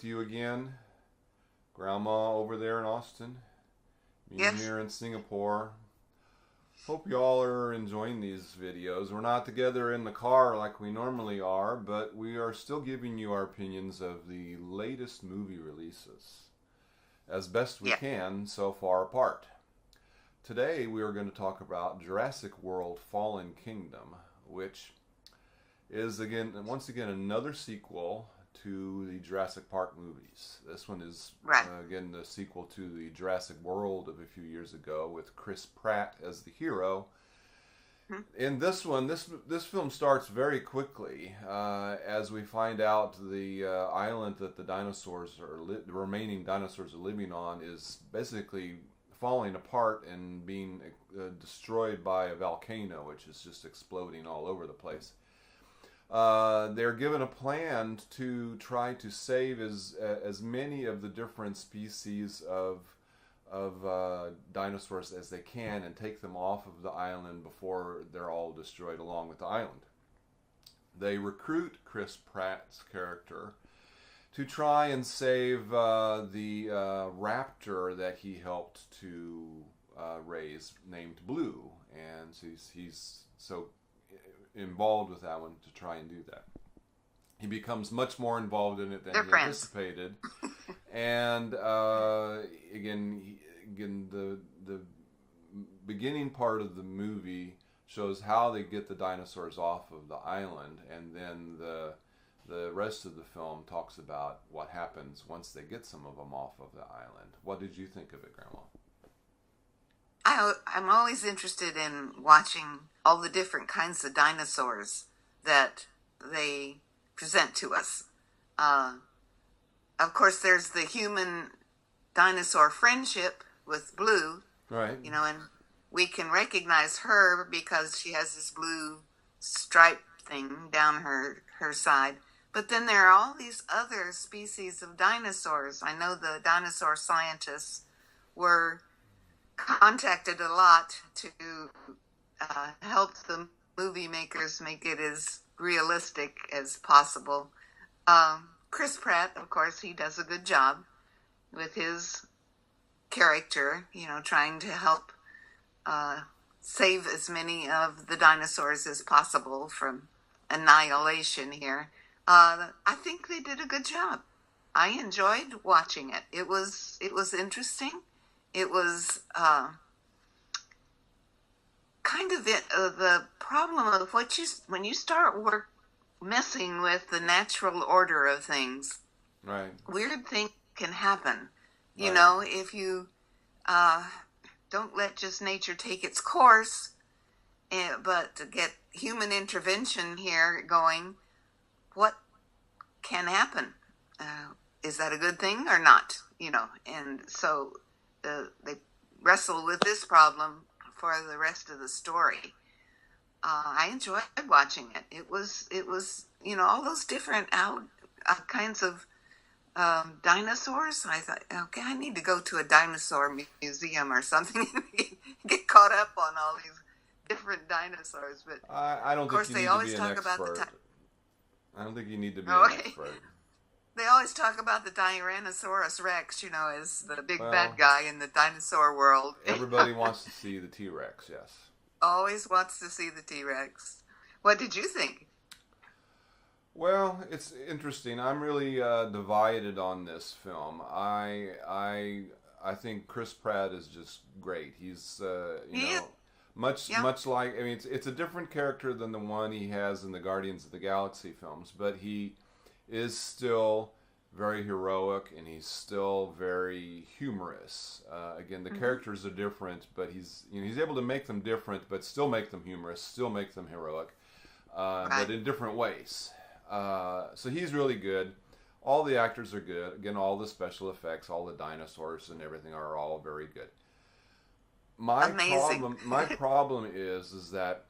you again. Grandma over there in Austin. Me Yes. here in Singapore. Hope y'all are enjoying these videos. We're not together in the car like we normally are, but we are still giving you our opinions of the latest movie releases as best we can so far apart. Today we are going to talk about Jurassic World Fallen Kingdom, which is once again another sequel to the Jurassic Park movies. This one is again the sequel to the Jurassic World of a few years ago with Chris Pratt as the hero. In this one, this film starts very quickly as we find out the island that the remaining dinosaurs are living on is basically falling apart and being destroyed by a volcano, which is just exploding all over the place. They're given a plan to try to save as many of the different species of dinosaurs as they can and take them off of the island before they're all destroyed along with the island. They recruit Chris Pratt's character to try and save the raptor that he helped to raise, named Blue, and he's so involved with that one to try and do that. He becomes much more involved in it than he anticipated, and again, the beginning part of the movie shows how they get the dinosaurs off of the island, and then the rest of the film talks about what happens once they get some of them off of the island. What did you think of it, Grandma? I'm always interested in watching all the different kinds of dinosaurs that they present to us. Of course, there's the human dinosaur friendship with Blue. Right. You know, and we can recognize her because she has this blue stripe thing down her side. But then there are all these other species of dinosaurs. I know the dinosaur scientists were contacted a lot to help the movie makers make it as realistic as possible. Chris Pratt, of course, he does a good job with his character, you know, trying to help save as many of the dinosaurs as possible from annihilation here. I think they did a good job. I enjoyed watching it. It was interesting. It was kind of the problem of when you start messing with the natural order of things. Right. Weird things can happen. You know, if you don't let just nature take its course, but to get human intervention here going, what can happen? Is that a good thing or not? You know, and so they wrestle with this problem for the rest of the story. I enjoyed watching it. It was you know, all those different kinds of dinosaurs. I thought, okay, I need to go to a dinosaur museum or something and get caught up on all these different dinosaurs. But I don't of course, think you they need always to be an talk about expert. I don't think you need to be Okay. an expert. They always talk about the Tyrannosaurus Rex, you know, as the big bad guy in the dinosaur world. Everybody wants to see the T-Rex, yes. Always wants to see the T-Rex. What did you think? Well, it's interesting. I'm really divided on this film. I think Chris Pratt is just great. He's much like, I mean, it's a different character than the one he has in the Guardians of the Galaxy films, but he is still very heroic and he's still very humorous. Again, the characters are different, but he's able to make them different, but still make them humorous, still make them heroic, but in different ways. So he's really good. All the actors are good. Again, all the special effects, all the dinosaurs and everything are all very good. My problem is that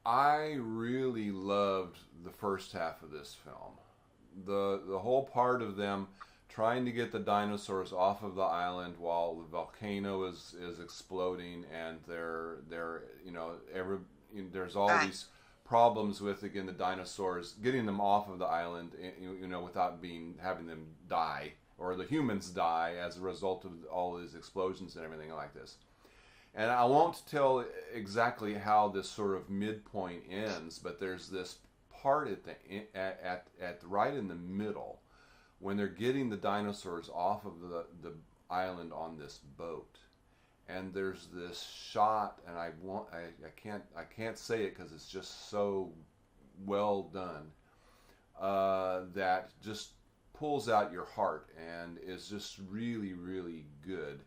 I really loved the first half of this film. The whole part of them trying to get the dinosaurs off of the island while the volcano is exploding, and there's all these problems with, again, the dinosaurs, getting them off of the island, without having them die, or the humans die as a result of all these explosions and everything like this. And I won't tell exactly how this sort of midpoint ends, but there's this part at right in the middle when they're getting the dinosaurs off of the island on this boat, and there's this shot, and I can't say it because it's just so well done, that just pulls out your heart and is just really, really good.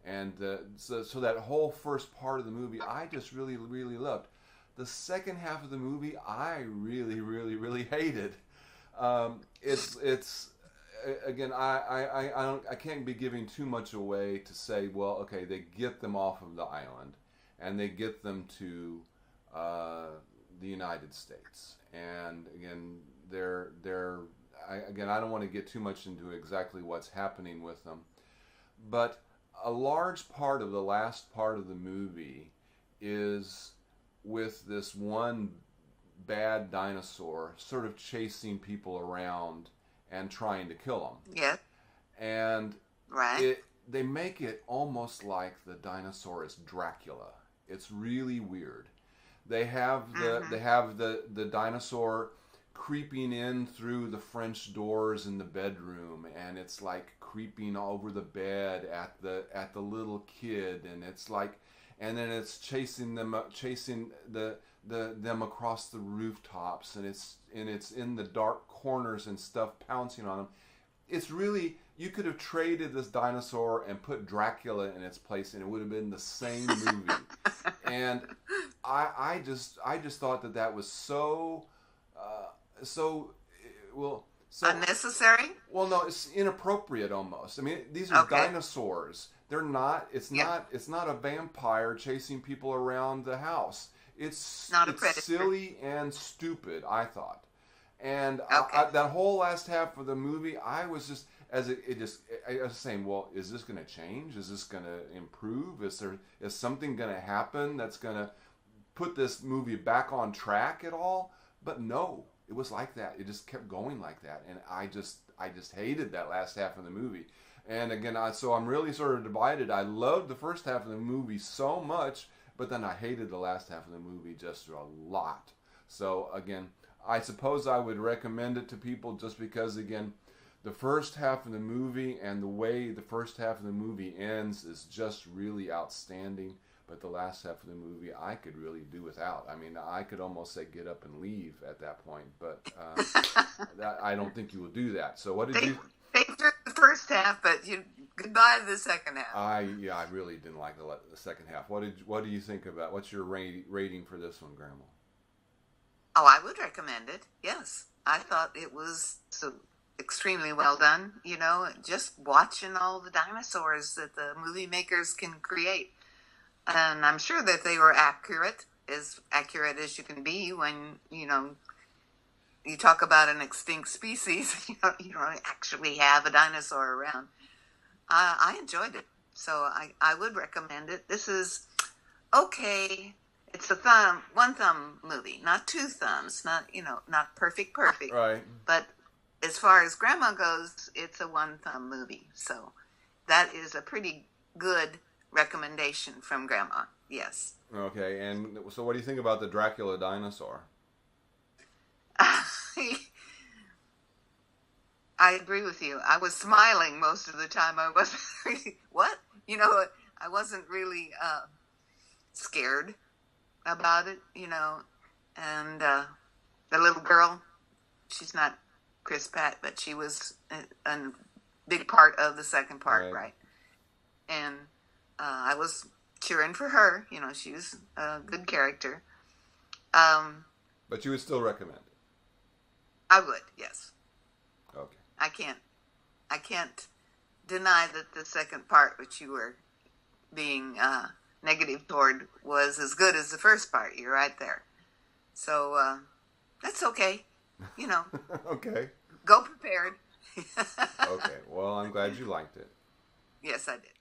And so that whole first part of the movie, I just really, really loved. The second half of the movie, I really, really, really hated. It's again, I can't be giving too much away to say, well, okay, they get them off of the island, and they get them to the United States, and again, I don't want to get too much into exactly what's happening with them, but a large part of the last part of the movie is with this one bad dinosaur sort of chasing people around and trying to kill them. Yeah. And right. They make it almost like the dinosaur is Dracula. It's really weird. They have the dinosaur creeping in through the French doors in the bedroom, and it's like creeping over the bed at the little kid, and it's like, and then it's chasing them across the rooftops, and it's in the dark corners and stuff, pouncing on them. It's really, you could have traded this dinosaur and put Dracula in its place, and it would have been the same movie. And I just thought that was so unnecessary. Well, no, it's inappropriate almost. I mean, these are dinosaurs. They're not. It's not a vampire chasing people around the house. It's not a predator. Silly and stupid, I thought. And that whole last half of the movie, I was just I was saying, well, is this going to change? Is this going to improve? Is something going to happen that's going to put this movie back on track at all? But no, it was like that. It just kept going like that, and I just hated that last half of the movie. And again, so I'm really sort of divided. I loved the first half of the movie so much, but then I hated the last half of the movie just a lot. So again, I suppose I would recommend it to people just because, again, the first half of the movie and the way the first half of the movie ends is just really outstanding. But the last half of the movie, I could really do without. I mean, I could almost say get up and leave at that point. But I don't think you will do that. So what did you... They threw the first half, but goodbye to the second half. I really didn't like the second half. What do you think about? What's your rating for this one, Grandma? Oh, I would recommend it. Yes, I thought it was so extremely well done. You know, just watching all the dinosaurs that the movie makers can create, and I'm sure that they were accurate as you can be when you talk about an extinct species. You don't actually have a dinosaur around. I enjoyed it, so I would recommend it. This is okay. It's a one thumb movie, not two thumbs, not perfect. Right. But as far as Grandma goes, it's a one thumb movie. So that is a pretty good recommendation from Grandma. Yes. Okay, and so what do you think about the Dracula dinosaur? I agree with you. I was smiling most of the time. I wasn't really, what? I wasn't really scared about it, and the little girl, she's not Chris Pratt, but she was a big part of the second part, right? And I was cheering for her. She was a good character. But you would still recommend it? I would, yes. Okay. I can't deny that the second part, which you were being negative toward, was as good as the first part. You're right there. So that's okay. Okay. Go prepared. Okay. Well, I'm glad you liked it. Yes, I did.